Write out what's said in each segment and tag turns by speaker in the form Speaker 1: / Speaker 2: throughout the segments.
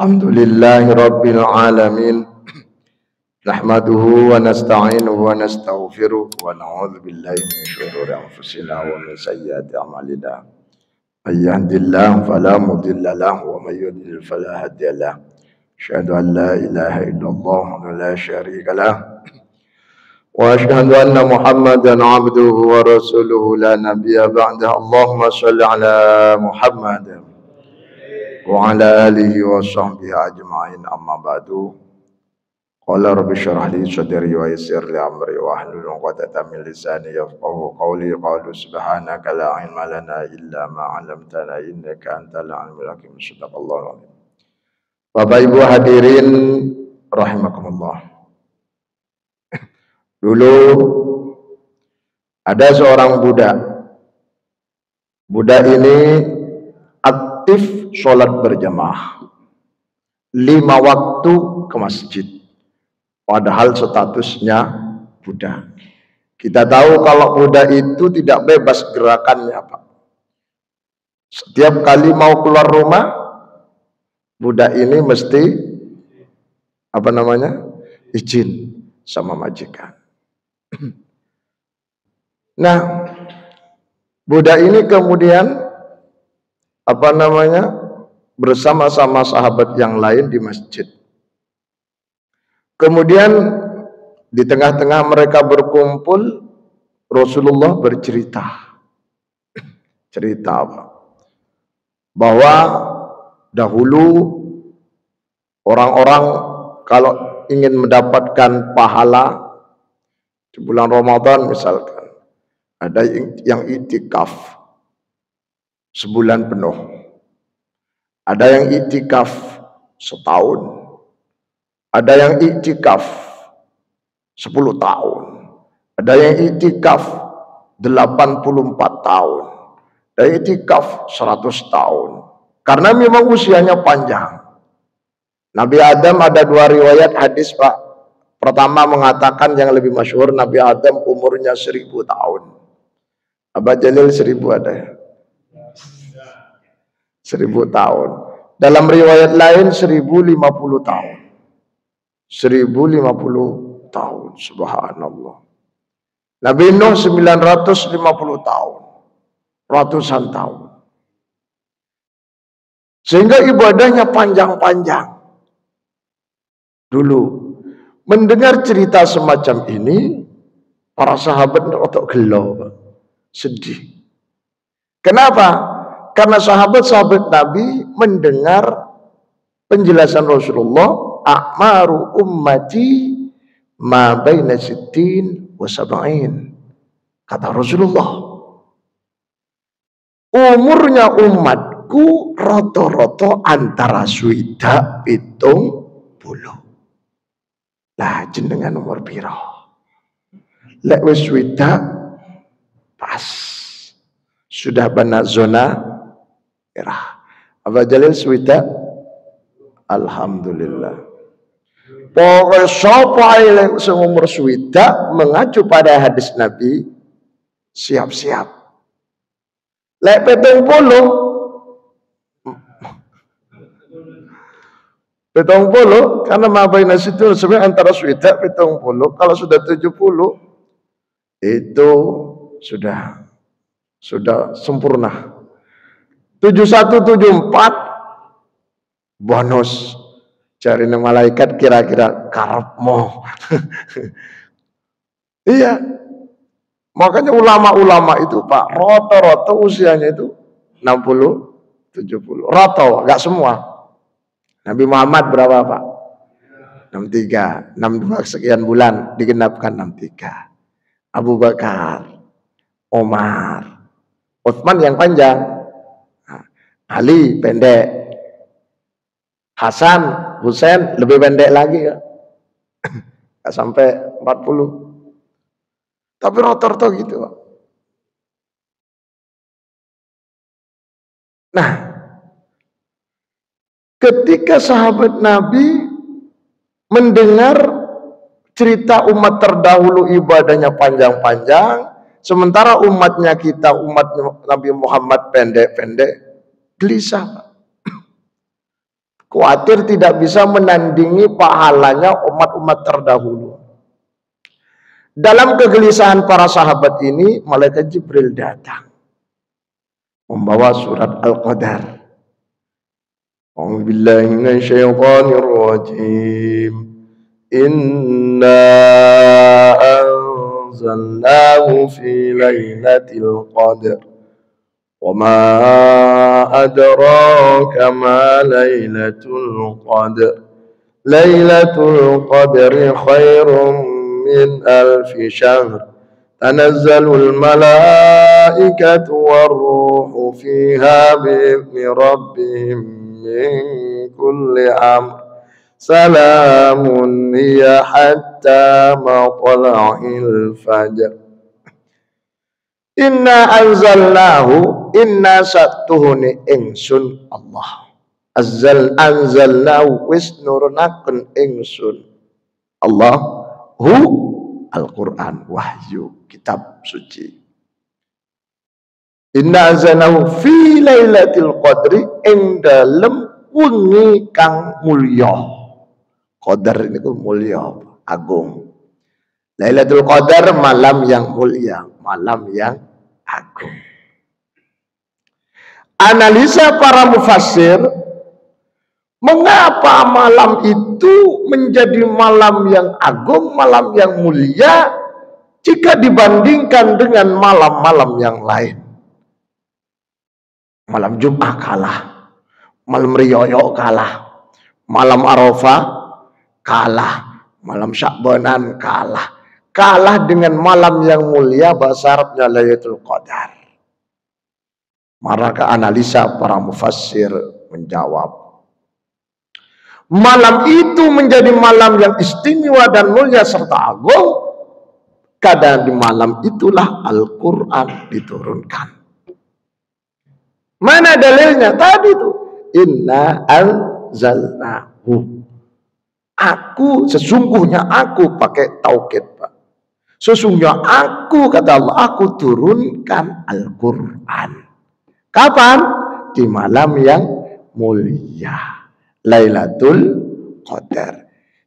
Speaker 1: Alhamdulillahi Rabbil Alamin. Nahmaduhu wa nasta'inuhu wa nastaghfiruh wa na'udzu billahi min syururi anfusina wa min sayyiati a'malina. May yahdihillahu fala mudilla lahu wa may yudlil fala hadiya lahu. Asyhadu an la ilaha illallah wa la syarika lah. Wa asyhadu anna Muhammadan 'abduhu wa rasuluhu la nabiyya ba'da. Allahumma shalli ala Muhammad wa ala alihi wa sahbihi ajma'in, amma ba'du. Qala rabbi syrah li sadri wa yassir li amri wa hlul 'uqdatam min lisani yafqahu qawli. Qalu subhanaka la ilma lana illa ma 'allamtana innaka antal alimul hakim. Shadaqallahu alazim. Bapak Ibu hadirin rahimakumullah. Dulu ada seorang budak. Budak ini aktif sholat berjamaah 5 waktu ke masjid, padahal statusnya budak. Kita tahu kalau budak itu tidak bebas gerakannya, Pak. Setiap kali mau keluar rumah, budak ini mesti izin sama majikan. Nah, budak ini kemudian bersama-sama sahabat yang lain di masjid. Kemudian di tengah-tengah mereka berkumpul, Rasulullah bercerita. Cerita apa? Bahwa dahulu orang-orang kalau ingin mendapatkan pahala di bulan Ramadan misalkan, ada yang iktikaf sebulan penuh, ada yang iktikaf setahun, ada yang iktikaf 10 tahun, ada yang iktikaf 84 tahun, ada yang iktikaf 100 tahun, karena memang usianya panjang. Nabi Adam ada 2 riwayat hadis, Pak. Pertama mengatakan yang lebih masyhur, Nabi Adam umurnya 1000 tahun. Abah Jalil 1000 ada ya? 1000 tahun. Dalam riwayat lain 1050 tahun. 1050 tahun, subhanallah. Nabi Nuh 950 tahun. Ratusan tahun. Sehingga ibadahnya panjang-panjang. Dulu mendengar cerita semacam ini, para sahabat rotok gelo, sedih. Kenapa? Karena sahabat-sahabat Nabi mendengar penjelasan Rasulullah, a'maru ummati ma baina sittin wa sab'in. Kata Rasulullah, umurnya umatku roto-roto antara swidak 70. Lah jenengan umur piro? Lek wis swidak pas. Sudah benar zona merah. Abah Jalil swidak, alhamdulillah. Pokoknya sapa yang seumur swidak mengacu pada hadis Nabi, siap-siap. Lek 70 karena mabaina situ sebenarnya antara swidak 70. Kalau sudah 70 itu sudah sempurna. 7174 bonus cari malaikat kira-kira karepmu. Iya. Makanya ulama-ulama itu, Pak, rata-rata usianya itu 60 70. Rata, enggak semua. Nabi Muhammad berapa, Pak? 63, 62 sekian bulan digenapkan 63. Abu Bakar, Omar, Utsman yang panjang, Ali pendek, Hasan, Husain lebih pendek lagi ya. Gak sampai 40. Tapi rata-rata gitu, Pak. Nah, ketika sahabat Nabi mendengar cerita umat terdahulu ibadahnya panjang-panjang, sementara umatnya kita, umat Nabi Muhammad pendek-pendek, gelisah. Khawatir tidak bisa menandingi pahalanya umat-umat terdahulu. Dalam kegelisahan para sahabat ini, malaikat Jibril datang membawa surat Al-Qadar. A'udzu billahi minasyaitonir rajim. Inna anzalnahu fi lailatul qadar. Wa ma adraka ma lailatul qadar. Lailatul qadri khairum min alfi syahr. Tanazzalul malaikatu war-ruhu fiha bi'izni rabbihim min kulli amr. Salamun hiya hatta matla'il fajr. Inna anzalnahu, inna satuhuni ingsun Allah. Anzalnahu wis nurunaken ingsun Allah hu Al-Quran, wahyu, kitab suci. Inna anzalnahu fi lailatul qadri, ing dalem wengi kang mulya. Qadar ini ku mulya, agung. Lailatul Qadar malam yang mulia, malam yang agung. Analisa para mufassir, mengapa malam itu menjadi malam yang agung, malam yang mulia jika dibandingkan dengan malam-malam yang lain? Malam Jumat kalah, malam Riyoyo kalah, malam Arafah kalah, malam Sya'banan kalah dengan malam yang mulia bahasa Arabnya Lailatul Qadar. Maka analisa para mufassir menjawab, malam itu menjadi malam yang istimewa dan mulia serta agung karena di malam itulah Al-Quran diturunkan. Mana dalilnya? Tadi itu inna anzalnahu. Aku, sesungguhnya aku, pakai taukid Pak. Sesungguhnya aku, kata Allah, aku turunkan Al-Quran. Kapan? Di malam yang mulia, Lailatul Qadar.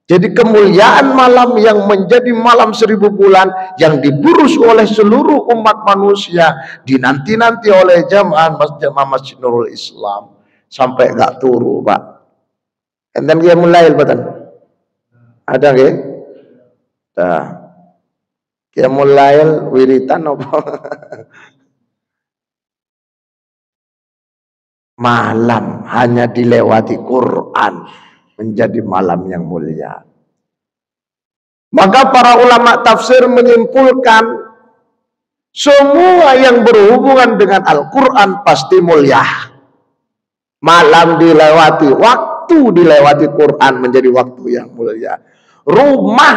Speaker 1: Jadi kemuliaan malam yang menjadi malam 1000 bulan yang diburu oleh seluruh umat manusia, dinanti-nanti oleh jamaah Masjid Nurul Islam sampai gak turu Pak. Enten dia mulai batan. Ada nggih? Nah. Dia mulai wiritan apa? Malam hanya dilewati Quran menjadi malam yang mulia. Maka para ulama tafsir menyimpulkan semua yang berhubungan dengan Al-Quran pasti mulia. Malam dilewati, waktu dilewati Quran menjadi waktu yang mulia. Rumah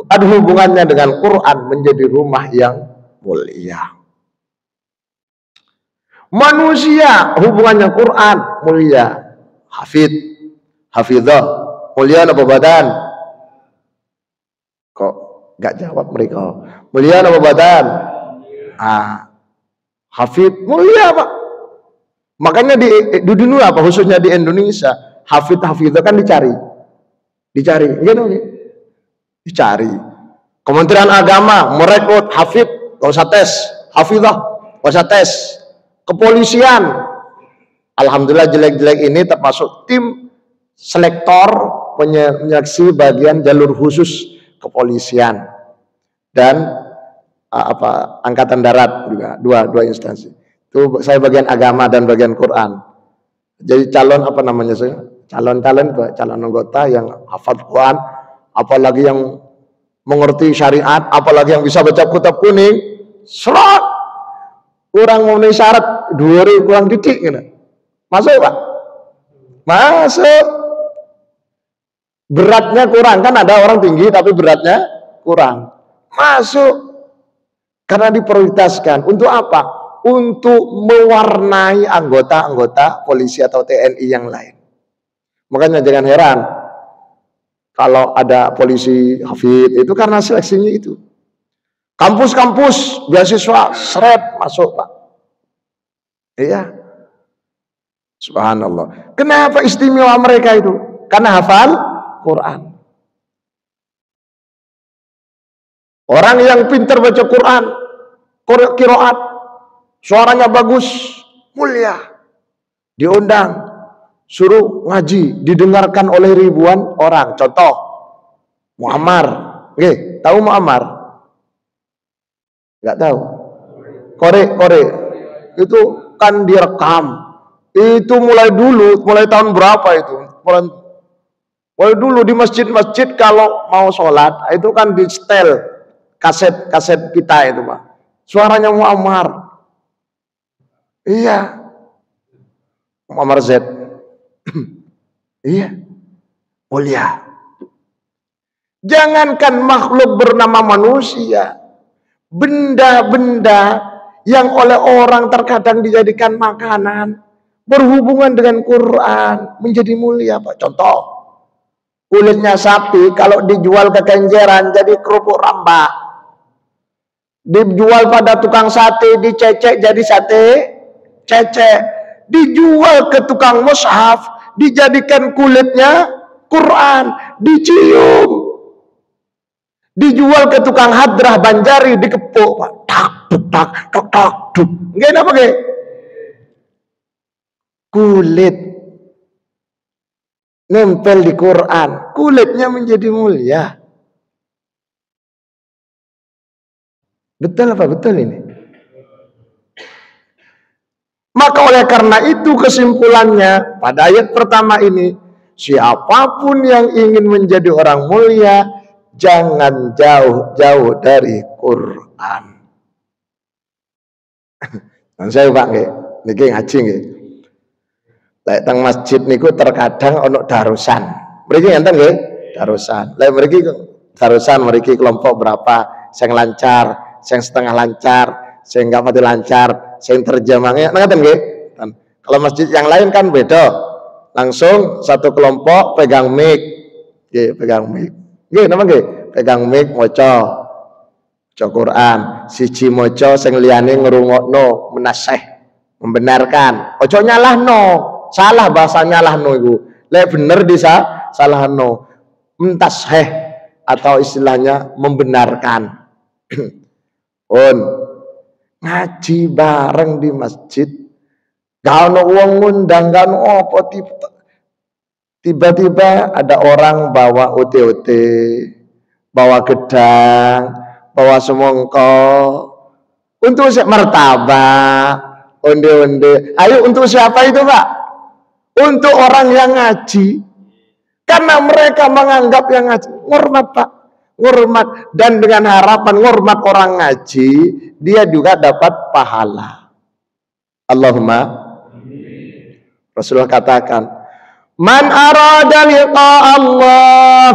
Speaker 1: ada hubungannya dengan Quran menjadi rumah yang mulia. Manusia hubungannya Quran mulia. Hafidhah mulia apa badan? Kok gak jawab mereka? Mulia apa badan? Hafid mulia Pak. Makanya di dunia apa khususnya di Indonesia, hafidhah kan dicari, gitu nih. Dicari. Kementerian Agama merekrut hafid, gak usah tes. Hafidhah, gak usah tes. Kepolisian, alhamdulillah jelek-jelek ini termasuk tim selektor penyeleksi bagian jalur khusus kepolisian dan angkatan darat juga, dua instansi. Itu saya bagian agama dan bagian Quran. Jadi calon apa namanya saya? Calon anggota yang hafal Quran, apalagi yang mengerti syariat, apalagi yang bisa baca kitab kuning, serat, kurang memenuhi syarat, 2 kurang didik, gitu. Masuk Pak? Masuk. Beratnya kurang, kan ada orang tinggi tapi beratnya kurang. Masuk. Karena diprioritaskan. Untuk apa? Untuk mewarnai anggota-anggota polisi atau TNI yang lain. Makanya jangan heran kalau ada polisi hafid, itu karena seleksinya itu. Kampus-kampus beasiswa seret masuk Pak. Iya. Subhanallah. Kenapa istimewa mereka itu? Karena hafal Quran. Orang yang pintar baca Quran, qiraat, suaranya bagus, mulia, diundang, suruh ngaji, didengarkan oleh ribuan orang. Contoh, Muammar. Oke, tahu Muammar? Enggak tahu. Kore. Itu kan direkam. Itu mulai dulu, mulai tahun berapa itu? Mulai dulu di masjid-masjid kalau mau sholat, itu kan di setel kaset pita itu, Pak. Suaranya Muammar. Iya. Muammar Z. Iya. Mulia. Jangankan makhluk bernama manusia, benda-benda yang oleh orang terkadang dijadikan makanan berhubungan dengan Quran menjadi mulia, Pak. Contoh, kulitnya sapi kalau dijual ke kenjeran jadi kerupuk rambak, dijual pada tukang sate dicecek jadi sate cecek, dijual ke tukang mushaf dijadikan kulitnya Quran, dicium, dijual ke tukang hadrah Banjari dikepuk, Pak. Tak duk. Nggih napa nggih? Kulit nempel di Quran, kulitnya menjadi mulia. Betul apa betul ini? Maka oleh karena itu kesimpulannya pada ayat pertama ini, siapapun yang ingin menjadi orang mulia jangan jauh-jauh dari Quran. Nah, saya Pak nggih, niki ngaji nggih. Lek teng masjid niku terkadang ono darusan. Mriki enten nggih, darusan. Lek mriki darusan mriki kelompok berapa, sing lancar, sing setengah lancar, sing enggak pati lancar, sing terjemahnya ngoten nggih. Kalau masjid yang lain kan beda. Langsung satu kelompok pegang mic. Nggih, pegang mic. Nggih, napa nggih? Pegang mic maca Quran, siji maca sing liyane ngrungokno, menaseh, membenarkan. Ojo nyalahno, salah bahasa nyalahno iku. Lek bener salahno. Mentaseh atau istilahnya membenarkan. Ngaji bareng di masjid. Gak ono wong ngundang, gak ono apa, tiba-tiba ada orang bawa ote-ote, bawa gedang, bawa semongko, untuk martabak, onde-onde. Ayo, untuk siapa itu, Pak? Untuk orang yang ngaji. Karena mereka menganggap yang ngaji ngormat, Pak, ngormat, dan dengan harapan ngormat orang ngaji, dia juga dapat pahala. Allahumma. Rasulullah katakan, man arada liqa Allah,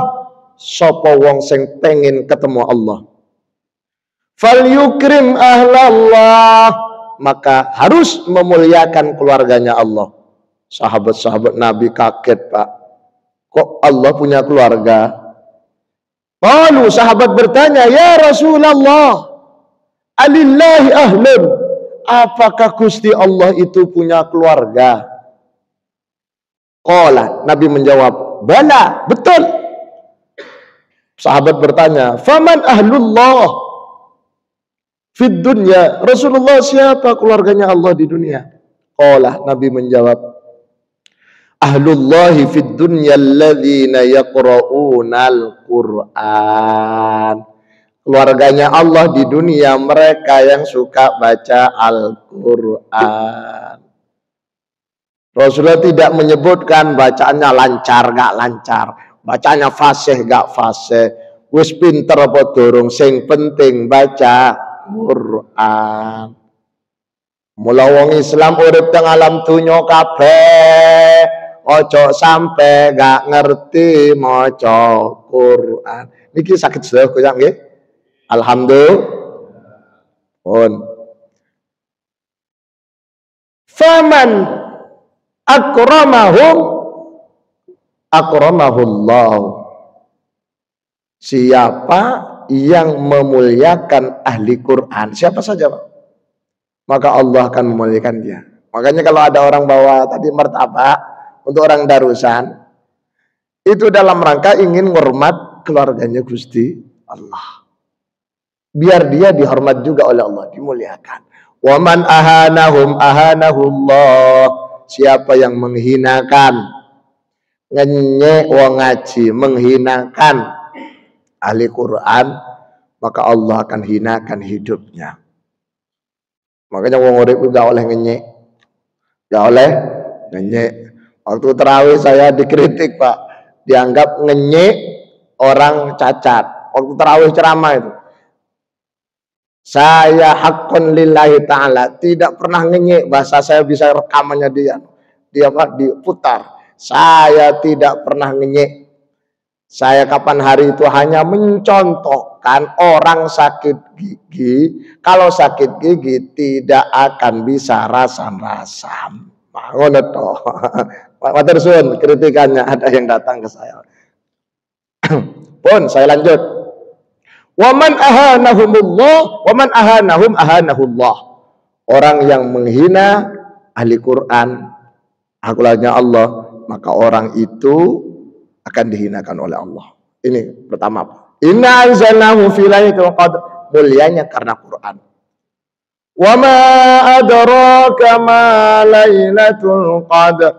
Speaker 1: sapa wong sing pengen ketemu Allah, fal yukrim ahlallah, maka harus memuliakan keluarganya Allah. Sahabat-sahabat Nabi kaget, Pak, kok Allah punya keluarga? Lalu sahabat bertanya, ya Rasulullah, alillahi ahlun, apakah Gusti Allah itu punya keluarga? Qala, Nabi menjawab, bala, betul. Sahabat bertanya, faman ahlullah fid dunya? Rasulullah, siapa keluarganya Allah di dunia? Qala, Nabi menjawab, ahlullahi fid dunya alladzina yaqra'unal Qur'an. Keluarganya Allah di dunia mereka yang suka baca Al-Qur'an. Rasulullah tidak menyebutkan bacaannya lancar gak lancar, bacanya fasih gak fasih, wis pinter apa durung, sing penting baca Quran. Mula wong Islam urip teng alam dunya kabeh ojo sampe gak ngerti maca Quran. Niki sakit sedaya koyak nggih. Alhamdulillah. Faman akramahullah, siapa yang memuliakan ahli Quran, siapa saja, Pak, maka Allah akan memuliakan dia. Makanya kalau ada orang bawa tadi martabak untuk orang darusan, itu dalam rangka ingin hormat keluarganya Gusti Allah. Biar dia dihormat juga oleh Allah, dimuliakan. Wa man ahanahum ahanahullah. Siapa yang menghinakan, ngenyek wong ngaji, menghinakan ahli Quran, maka Allah akan hinakan hidupnya. Makanya wong urip gak oleh ngenyek. Gak oleh ngenyek. Waktu terawih saya dikritik, Pak. Dianggap ngenyek orang cacat. Waktu terawih ceramah itu. Saya hakun lillahi ta'ala. Tidak pernah ngenyek. Bahasa saya bisa rekamannya dia. Dia Pak diputar. Saya tidak pernah ngenyek. Saya kapan hari itu hanya mencontohkan orang sakit gigi. Kalau sakit gigi tidak akan bisa rasam-rasam. Ngono toh. Matur suwun kritikannya ada yang datang ke saya. Pun saya lanjut. Waman ahanahumullah, waman ahanahum ahanahullah. Orang yang menghina ahli Quran, hakulannya Allah, maka orang itu akan dihinakan oleh Allah. Ini pertama. Inna anzalnahu fi lailatul qadr. Mulianya karena Quran. Wa ma adraka ma lailatul qadr.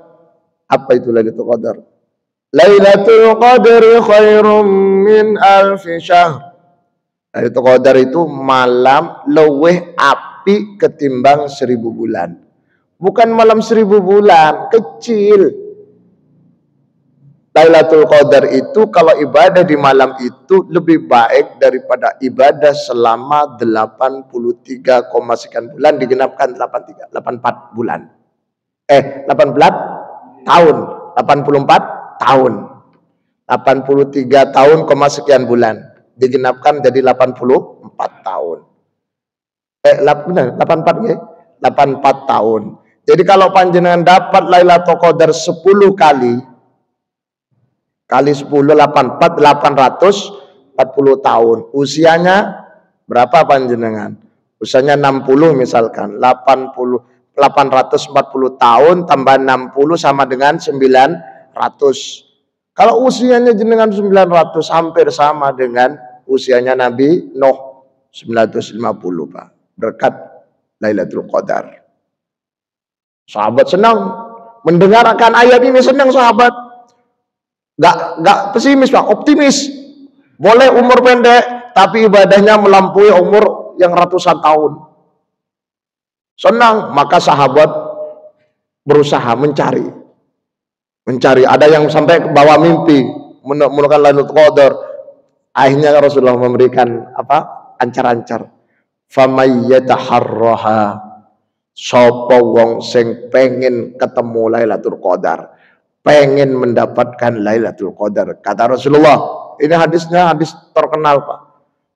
Speaker 1: Apa itu lailatul qadar? Lailatul qadri khairum min alfi syahr. Lailatul qadar itu malam leweh api ketimbang 1000 bulan. Bukan malam 1000 bulan, kecil. Lailatul Qadar itu kalau ibadah di malam itu lebih baik daripada ibadah selama 83, sekian bulan digenapkan 84 bulan. 18 tahun, 84 tahun. 83 tahun, sekian bulan digenapkan jadi 84 tahun. Benar, 84 ya? 84 tahun. Jadi kalau panjenengan dapat Lailatul Qadar 10 kali 10 84 840 tahun. Usianya berapa panjenengan? Usianya 60 misalkan. 840 tahun tambah 60 sama dengan 900. Kalau usianya jenengan 900 hampir sama dengan usianya Nabi Nuh 950, Pak. Berkat Lailatul Qadar. Sahabat senang mendengarkan ayat ini, senang sahabat. Gak pesimis, Pak, optimis. Boleh umur pendek tapi ibadahnya melampaui umur yang ratusan tahun. Senang, maka sahabat berusaha mencari. Ada yang sampai ke bawah mimpi menemukan Lailatul Qadar. Akhirnya Rasulullah memberikan ancar-ancar. Famayyataharraha, sapa wong sing pengen ketemu Lailatul Qadar, pengen mendapatkan Lailatul Qadar. Kata Rasulullah, ini hadisnya hadis terkenal, Pak.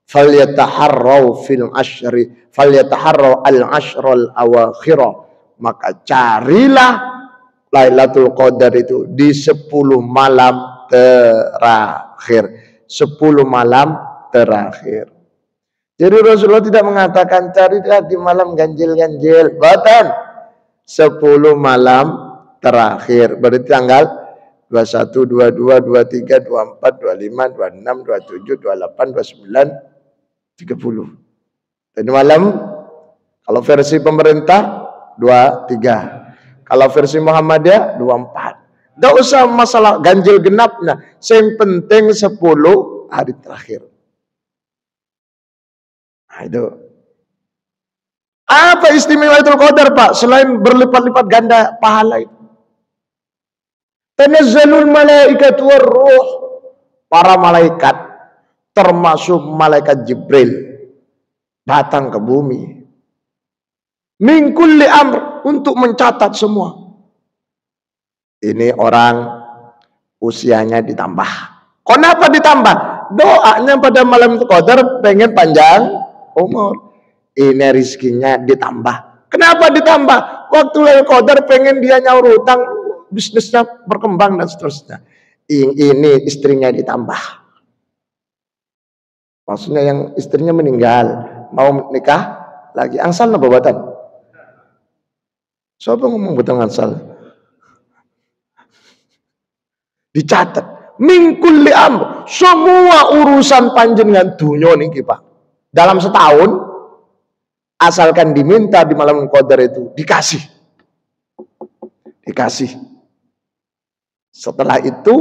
Speaker 1: Falyataharrau fil ashri, falyataharrau al-ashrul awakhir. Maka carilah Lailatul Qadar itu di 10 malam terakhir. 10 malam terakhir. Jadi Rasulullah tidak mengatakan carilah di malam ganjil-ganjil. Bahkan 10 malam terakhir. Berarti tanggal 21, 22, 23, 24, 25, 26, 27, 28, 29, 30. Dan malam kalau versi pemerintah 23. Kalau versi Muhammadiyah 24. Tidak usah masalah ganjil genap. Nah, yang penting 10 hari terakhir. Nah, itu. Apa istimewa Lailatul Qadar, Pak? Selain berlipat-lipat ganda pahala itu. Tanazzalul malaikatu warruh. Para malaikat termasuk malaikat Jibril datang ke bumi. Min kulli amr, untuk mencatat semua. Ini orang usianya ditambah. Kenapa ditambah? Doanya pada malam Qadar pengen panjang umur. Ini rizkinya ditambah. Kenapa ditambah? Waktu Lailatul Qadar pengen dia nyaur hutang, bisnisnya berkembang dan seterusnya. Ini istrinya ditambah. Maksudnya yang istrinya meninggal, mau nikah lagi, angsal babatan. Siapa ngomong betul ngasal? Dicatat. Min kulli amr. Semua urusan panjenengan dunia niki Pak. Dalam setahun, asalkan diminta di malam qadar itu, dikasih. Dikasih. Setelah itu,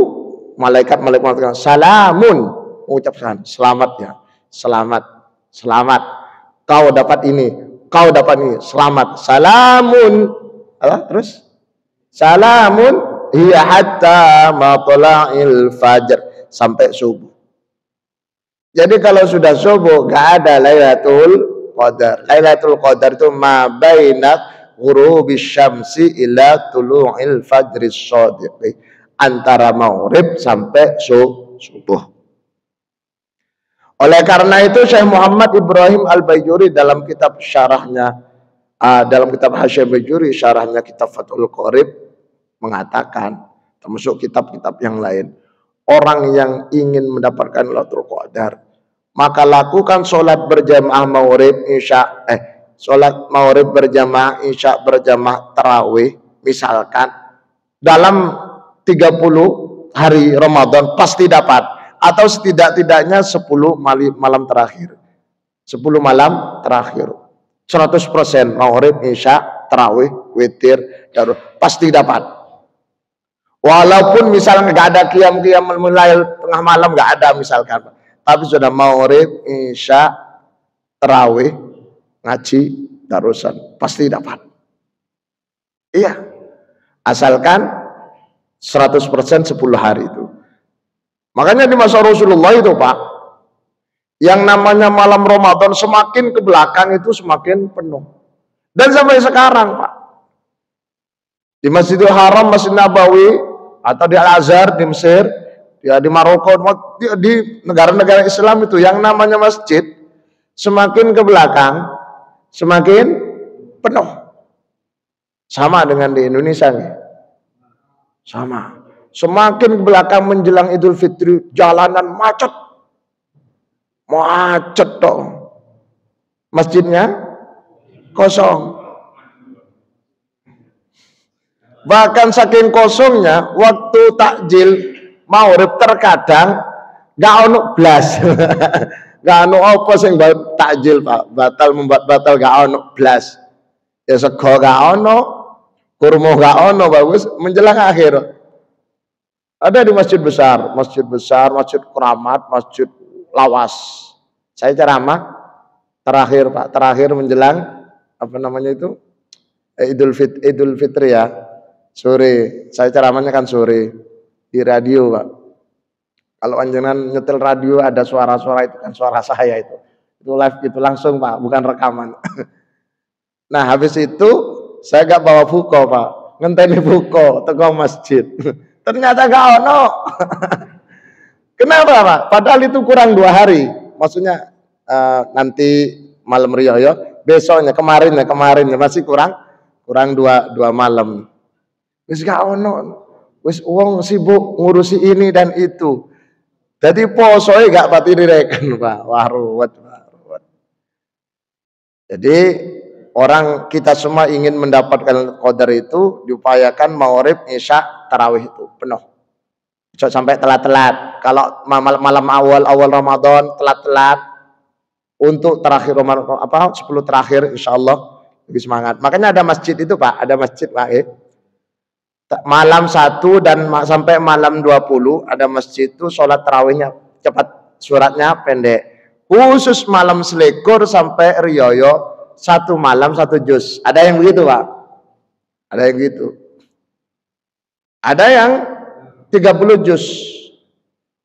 Speaker 1: malaikat-malaikat mengatakan, salamun. Mengucapkan, selamat ya. Selamat. Selamat. Kau dapat ini. Kau dapat ini. Selamat. Salamun. Apa? Terus? Salamun. Hiya hatta matla'il fajr. Sampai subuh. Jadi kalau sudah subuh, gak ada Lailatul Qadar. Lailatul Qadar itu ma baina ghurubis syamsi ila tulu'il fajris shadiq. Antara maghrib sampai subuh. Oleh karena itu Syekh Muhammad Ibrahim Al-Bajuri dalam kitab syarahnya, dalam kitab Hasyim Bajuri, syarahnya kitab Fathul Qorib, mengatakan, termasuk kitab-kitab yang lain, orang yang ingin mendapatkan Lailatul Qadar, maka lakukan sholat berjamaah maghrib isya, sholat maghrib berjamaah isya berjamaah tarawih, misalkan dalam 30 hari Ramadan pasti dapat, atau setidak-tidaknya 10 malam terakhir, 10 malam terakhir, 100% maghrib isya tarawih witir darul pasti dapat. Walaupun misalnya nggak ada qiyam mulai tengah malam, nggak ada misalkan, tapi sudah maghrib isya tarawih ngaji darusan pasti dapat. Iya, asalkan 100% 10 hari itu. Makanya di masa Rasulullah itu Pak, yang namanya malam Ramadan semakin ke belakang itu semakin penuh. Dan sampai sekarang Pak, di Masjidil Haram, Masjid Nabawi, atau di Al-Azhar di Mesir, ya di Maroko, di negara-negara Islam itu yang namanya masjid semakin ke belakang semakin penuh. Sama dengan di Indonesia nih. Sama. Semakin ke belakang menjelang Idul Fitri, jalanan macet. Macet dong. Masjidnya kosong. Bahkan saking kosongnya, waktu takjil maghrib terkadang gak ono blas. Gak ono apa sing takjil Pak, membuat batal gak ono blas. Ya sego gak ono, kurma gak ono, bagus menjelang akhir. Ada di masjid besar, masjid Keramat, masjid Lawas. Saya ceramah terakhir Pak, terakhir menjelang apa namanya itu Idul Fitri ya, sore. Saya ceramahnya kan sore di radio Pak. Kalau anjengan nyetel radio ada suara-suara itu kan suara saya itu live itu langsung Pak, bukan rekaman. Nah habis itu saya gak bawa buko Pak, ngenteni buko teko masjid. Ternyata gak ono. Kenapa Pak? Padahal itu kurang 2 hari. Maksudnya nanti malam riyoyo, besoknya kemarin masih kurang 2 malam. Wis gak ono. Wis uang sibuk ngurusi ini dan itu. Jadi posoe gak pati direken Pak. Wah ruwet. Jadi orang kita semua ingin mendapatkan qadar itu, diupayakan maghrib isya tarawih itu penuh. Jangan sampai telat-telat. Kalau malam awal Ramadan telat-telat, untuk terakhir Ramadan 10 terakhir insyaallah lebih semangat. Makanya ada masjid itu Pak, ada masjid Pak malam 1 dan sampai malam 20 ada masjid itu sholat tarawihnya cepat, suratnya pendek. Khusus malam selikur sampai riyoyo 1 malam 1 juz. Ada yang begitu Pak? Ada yang gitu. Ada yang 30 juz.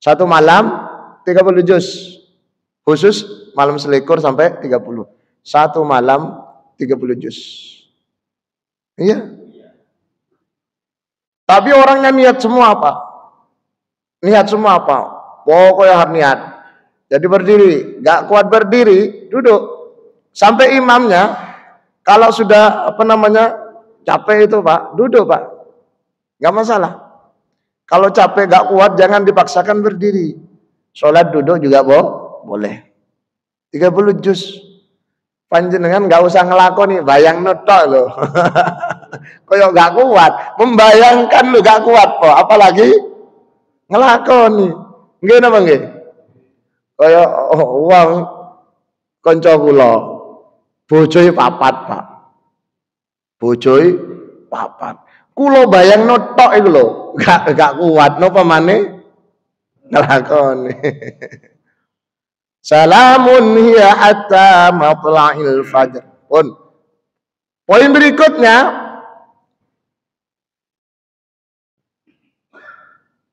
Speaker 1: 1 malam 30 juz. Khusus malam selikur sampai 30. 1 malam 30 juz. Iya. Tapi orangnya niat semua Pak. Niat semua Pak. Pokoknya harus niat. Jadi berdiri, gak kuat berdiri, duduk. Sampai imamnya kalau sudah capek itu Pak, duduk Pak. Gak masalah. Kalau capek gak kuat jangan dipaksakan berdiri. Sholat duduk juga boleh. 30 juz. Panjenengan gak usah ngelakoni, bayang netok loh. Koyo gak kuat, membayangkan lu gak kuat po, apalagi ngelakoni. Nggih napa nggih? Kaya wong kanca kula, bojoe papat, Pak. Bojoe papat. Kula bayangno tok iku lho, gak kuat napa maneh nglakoni. Salamun hiya hatta matla'il fajr. Pun. Poin berikutnya,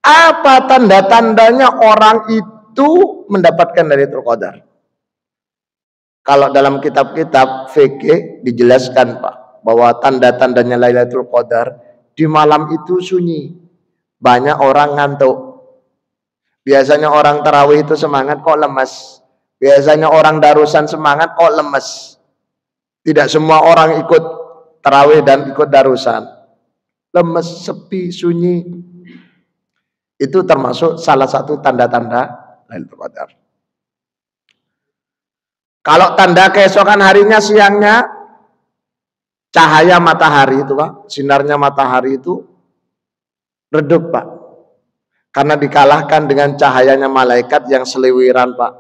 Speaker 1: apa tanda-tandanya orang itu mendapatkan Lailatul Qadar? Kalau dalam kitab-kitab fikih dijelaskan Pak, bahwa tanda-tandanya Lailatul Qadar di malam itu sunyi. Banyak orang ngantuk. Biasanya orang tarawih itu semangat kok lemas. Biasanya orang darusan semangat kok lemes. Tidak semua orang ikut tarawih dan ikut darusan. Lemes, sepi, sunyi. Itu termasuk salah satu tanda-tanda Lailatul Qadar. Kalau tanda keesokan harinya siangnya, cahaya matahari itu Pak, sinarnya matahari itu redup Pak. Karena dikalahkan dengan cahayanya malaikat yang seliwiran Pak.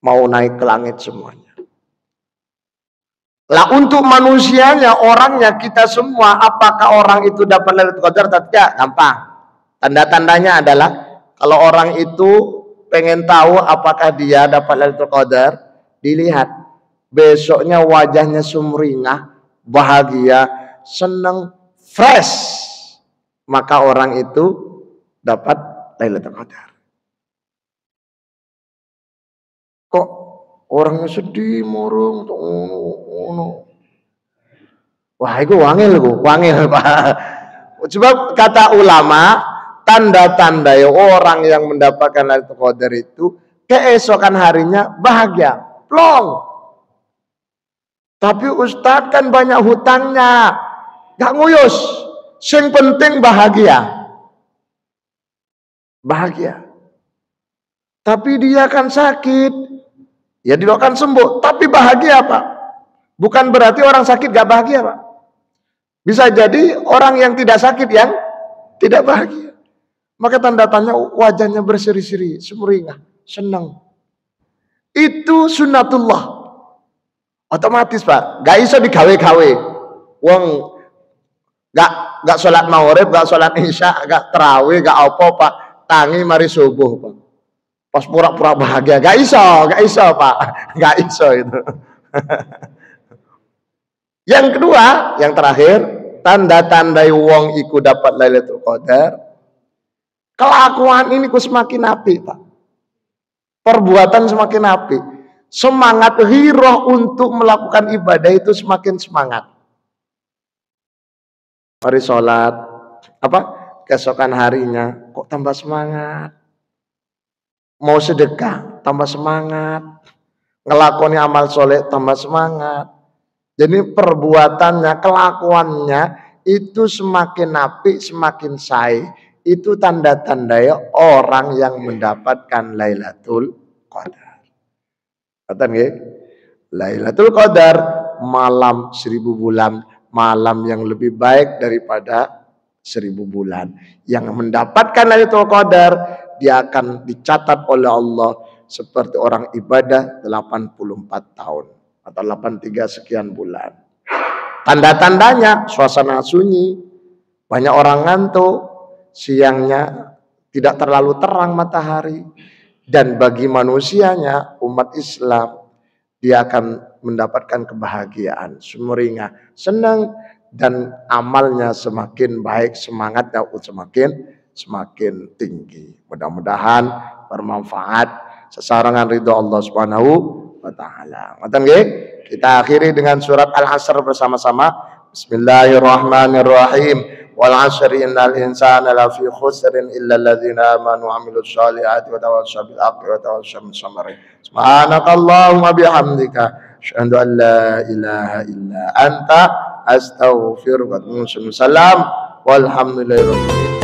Speaker 1: Mau naik ke langit semuanya. Lah untuk manusianya, orangnya, kita semua, apakah orang itu dapat Lailatul Qadar atau tidak? Gampang. Tanda-tandanya adalah kalau orang itu pengen tahu apakah dia dapat Lailatul Qadar, dilihat besoknya wajahnya sumringah, bahagia, senang, fresh, maka orang itu dapat Lailatul Qadar. Kok orangnya sedih, murung, wah itu wangil Pak. Sebab kata ulama, tanda-tanda orang yang mendapatkan Lailatul Qadar itu keesokan harinya bahagia, plong. Tapi Ustadz kan banyak hutangnya, gak nguyus. Yang penting bahagia. Bahagia. Tapi dia kan sakit. Ya didoakan sembuh, tapi bahagia Pak. Bukan berarti orang sakit gak bahagia Pak. Bisa jadi orang yang tidak sakit yang tidak bahagia. Maka tanda-tanda wajahnya berseri-seri, sumringah, senang. Itu sunnatullah. Otomatis Pak, gak iso digawe-gawe. Wong gak sholat maghrib, gak sholat isya, gak terawih, gak apa Pak. Tangi mari subuh Pak. Pas pura-pura bahagia, gak iso Pak, gak iso itu. Yang kedua, yang terakhir, tanda-tandai wong iku dapat Lailatul Qadar. Kelakuan ini ku semakin apik Pak. Perbuatan semakin apik. Semangat ghirah untuk melakukan ibadah itu semakin semangat. Mari sholat, keesokan harinya kok tambah semangat. Mau sedekah, tambah semangat. Ngelakoni amal soleh, tambah semangat. Jadi perbuatannya, kelakuannya itu semakin apik, semakin sae. Itu tanda-tanda orang yang mendapatkan Lailatul Qadar. Kata nggih? Lailatul Qadar, malam 1000 bulan, malam yang lebih baik daripada 1000 bulan. Yang mendapatkan Lailatul Qadar, dia akan dicatat oleh Allah seperti orang ibadah 84 tahun atau 83 sekian bulan. Tanda-tandanya suasana sunyi, banyak orang ngantuk, siangnya tidak terlalu terang matahari, dan bagi manusianya umat Islam dia akan mendapatkan kebahagiaan, sumringah, senang, dan amalnya semakin baik, semangatnya semakin tinggi. Mudah-mudahan bermanfaat, sesarangan ridho Allah Subhanahu wa taala. Ngoten nggih? Kita akhiri dengan surat Al-Asr bersama-sama. Bismillahirrahmanirrahim. Wal 'asri innal insana lafi khusrin illa alladziina aamanu wa 'amilus shalihati wa tawassaw bil haqqi wa tawassaw bis sabr. Subhanakallahumma bihamdika asyhadu an la ilaha illa anta astaghfiruka wa atubu ilaik. Walhamdulillahi rabbil alamin.